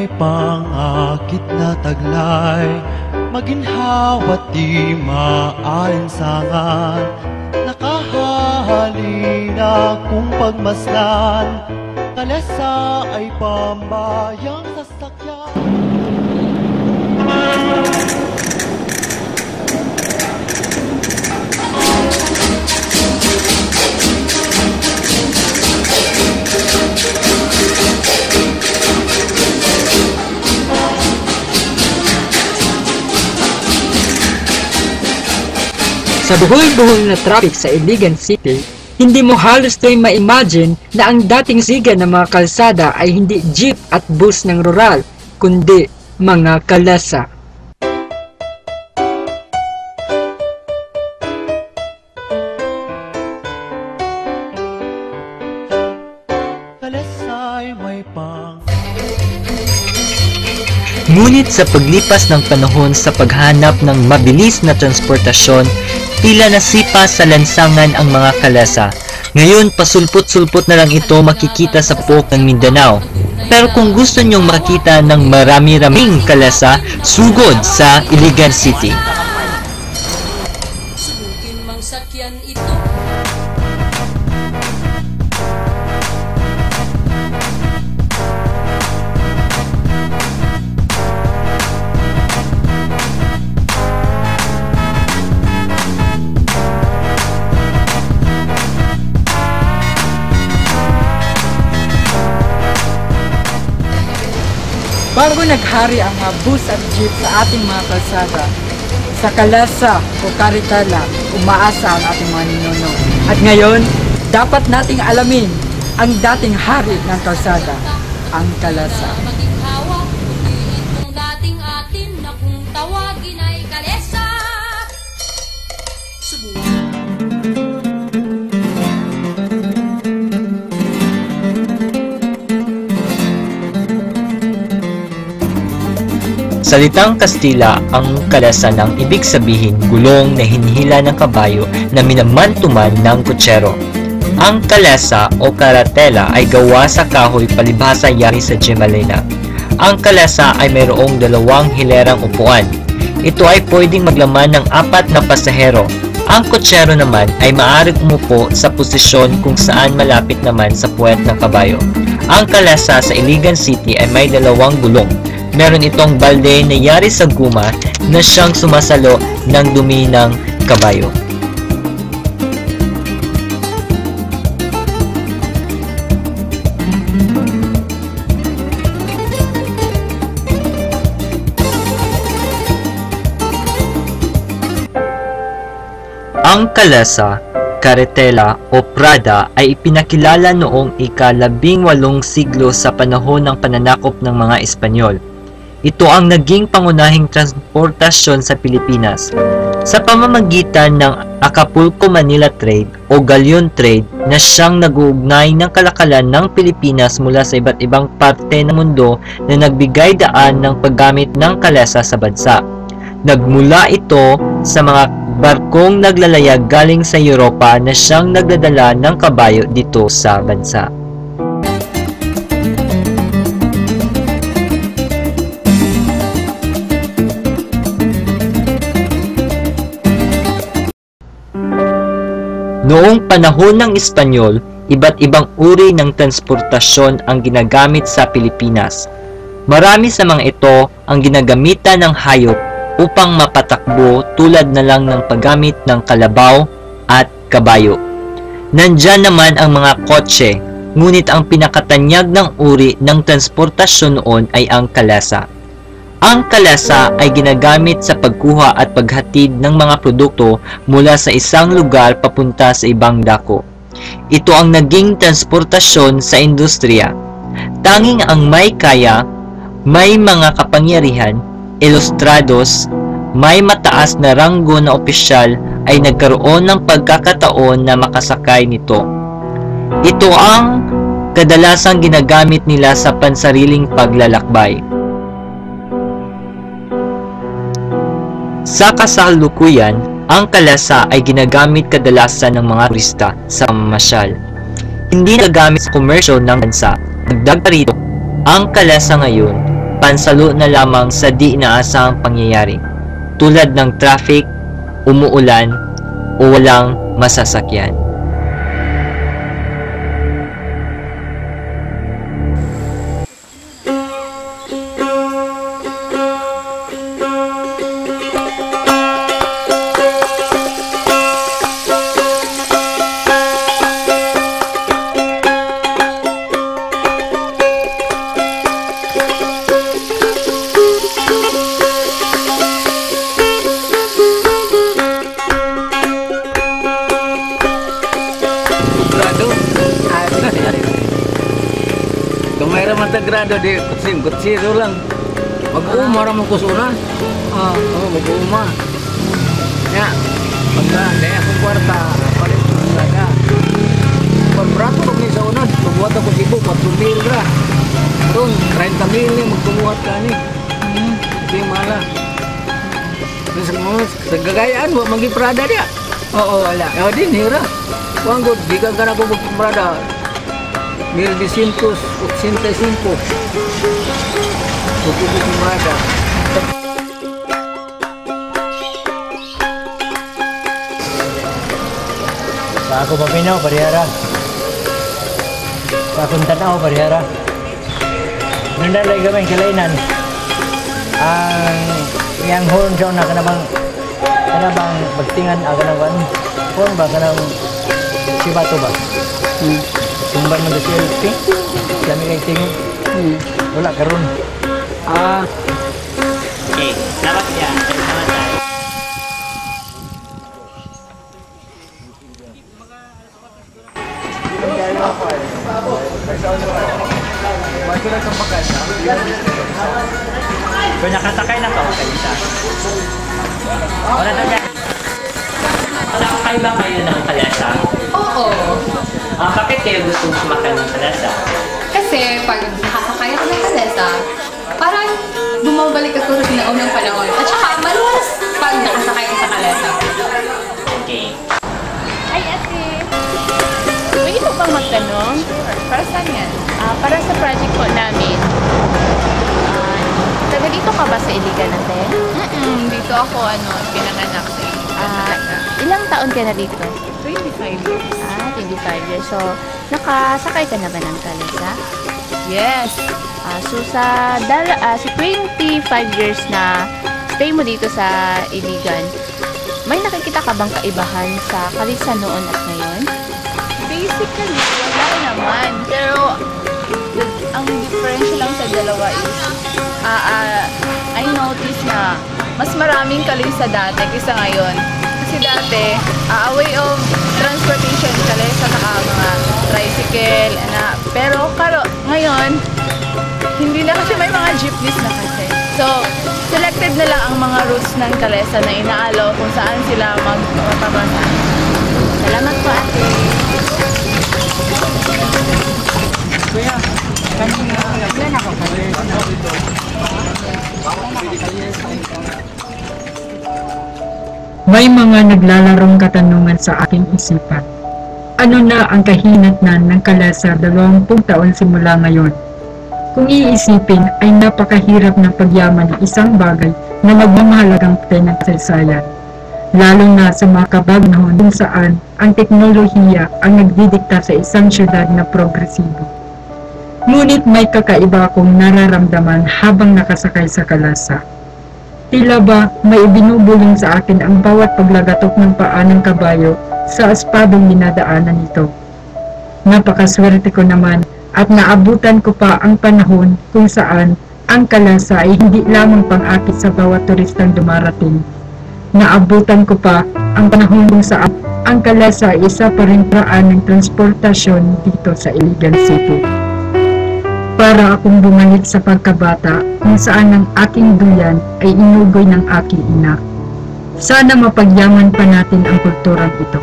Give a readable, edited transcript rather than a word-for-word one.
may pangakit na taglay, maginhawa't di maalinsangan. Nakahalina kung pagmasdan, Kalesa ay pambayang sasakyan. Sa buhol-buhol na traffic sa Iligan City, hindi mo halos to'y ma-imagine na ang dating siga ng mga kalsada ay hindi jeep at bus ng rural, kundi mga kalesa. Kalesa'y may pang... Ngunit sa paglipas ng panahon sa paghanap ng mabilis na transportasyon, tila nasipa sa lansangan ang mga kalesa. Ngayon, pasulpot-sulpot na lang ito makikita sa pook ng Mindanao. Pero kung gusto nyong makita ng marami-raming kalesa, sugod sa Iligan City. Subukin mang sakyan ito. Bago naghari ang mga bus at jeep sa ating mga kalsada, sa Kalesa o Karitala, umaasa ang ating mga ninuno. At ngayon, dapat nating alamin ang dating hari ng kalsada, ang Kalesa. Maginhawa, kundi itong dating atin na kung tawagin ay Kalesa. Subukan. Salitang Kastila, ang kalesa ng ibig sabihin gulong na hinihila ng kabayo na minamantuman ng kutsero. Ang kalesa o karatela ay gawa sa kahoy palibhasa yari sa Gemalina. Ang kalesa ay mayroong dalawang hilerang upuan. Ito ay pwedeng maglaman ng 4 na pasahero. Ang kutsero naman ay maaaring umupo sa posisyon kung saan malapit naman sa puwet ng kabayo. Ang kalesa sa Iligan City ay may 2 gulong. Meron itong balde na yari sa guma na siyang sumasalo ng dumi ng kabayo. Ang kalesa, karetela o prada ay ipinakilala noong ika-18 siglo sa panahon ng pananakop ng mga Espanyol. Ito ang naging pangunahing transportasyon sa Pilipinas sa pamamagitan ng Acapulco-Manila Trade o Galleon Trade na siyang nag-uugnay ng kalakalan ng Pilipinas mula sa iba't ibang parte ng mundo na nagbigay daan ng paggamit ng kalesa sa bansa. Nagmula ito sa mga barkong naglalayag galing sa Europa na siyang nagdadala ng kabayo dito sa bansa. Noong panahon ng Espanyol, iba't ibang uri ng transportasyon ang ginagamit sa Pilipinas. Marami sa mga ito ang ginagamitan ng hayop upang mapatakbo tulad na lang ng paggamit ng kalabaw at kabayo. Nandyan naman ang mga kotse, ngunit ang pinakatanyag ng uri ng transportasyon noon ay ang kalesa. Ang kalesa ay ginagamit sa pagkuha at paghatid ng mga produkto mula sa isang lugar papunta sa ibang dako. Ito ang naging transportasyon sa industriya. Tanging ang may kaya, may mga kapangyarihan, ilustrados, may mataas na ranggo na opisyal ay nagkaroon ng pagkakataon na makasakay nito. Ito ang kadalasang ginagamit nila sa pansariling paglalakbay. Sa kasalukuyan, ang kalesa ay ginagamit kadalasan ng mga turista sa pamamasyal. Hindi nagagamit sa komersyo ng bansa. Dagdag pa rito, ang kalesa ngayon pansalo na lamang sa di inaasahang pangyayari, tulad ng traffic, umuulan, o walang masasakyan. Kamera mata grado di kutsiro lang. Mag-uma ra mo kusuna. Mag-uma. Ya. Pagka daya akong kwarta, palit ko talaga. Pagbrato ko ni sa unod, magbuhat ako sibo, 4,000 ra. Doon, 30,000 ni magbuhat ka ni. Hindi mala. Sa gagayaan mo, mag-iprada niya. Oo, wala. Din, hira. Wanggod, di ka na ko mag-iprada. 1,285. Mag-iprada. Sa ako paminaw, parihara. Sa akong tanaw, parihara. Nandang lagi kami kalainan. Ang iyang horn siya na kanabang magtingan kanabang horn ba kanang sibato ba? Sumban mo na siya pink. Kami kay tingin. Wala karon. Okay, dapat yan. Kung nakasakay na ka, okay siya. Wala na ka. Nakakay ba kayo ng kalesa? Oo. Bakit kayo gusto sumakay ng kalesa? Kasi pag nakasakay ako ng kalesa, parang bumabalik ako sa sinaunang panahon. At saka maluwas pag nakasakay ako sa kalesa. Okay. Ay, ate. Pwede po bang magtanong? Para saan yan? Para sa project po namin. Taga dito ka ba sa Iligan natin? Dito ako, pinanganak sa Ilang taon ka na dito? 25 years. 25 years. So, nakasakay ka na ba ng kalesa? Yes. So, sa 25 years na stay mo dito sa Iligan, may nakikita ka bang kaibahan sa kalesa noon at ngayon? Basically, wala naman. Pero, ang difference lang sa dalawa is, I noticed na mas maraming kalesa dati kaysa ngayon. Kasi dati, a way of transportation kalesa sa mga tricycle, pero ngayon, hindi na kasi may mga jeepneys na kasi. So, selected na lang ang mga routes ng kalesa na inaalaw kung saan sila magpapasa. Salamat po, ate. Kuya, kanina yan ako May mga naglalarong katanungan sa aking isipan. Ano na ang kahinatnan ng kalesa 20 taon simula ngayon? Kung iisipin ay napakahirap ng pagyaman ng isang bagay na magmamahalagang ng kasaysayan. Lalo na sa mga kabagnahon kung saan ang teknolohiya ang nagdidikta sa isang syudad na progresibo. Ngunit may kakaiba akong nararamdaman habang nakasakay sa kalesa. Tila ba may ibinubulong sa akin ang bawat paglagatok ng paa ng kabayo sa aspadong dinadaanan nito. Napakaswerte ko naman at naabutan ko pa ang panahon kung saan ang kalesa ay hindi lamang pang-akit sa bawat turistang dumarating. Naabutan ko pa ang panahon kung saan ang kalesa ay isa pa rin paraan ng transportasyon dito sa Iligan City. Para akong bumalik sa pagkabata kung saan ang aking duyan ay inugoy ng aking ina. Sana mapagyaman pa natin ang kulturang ito.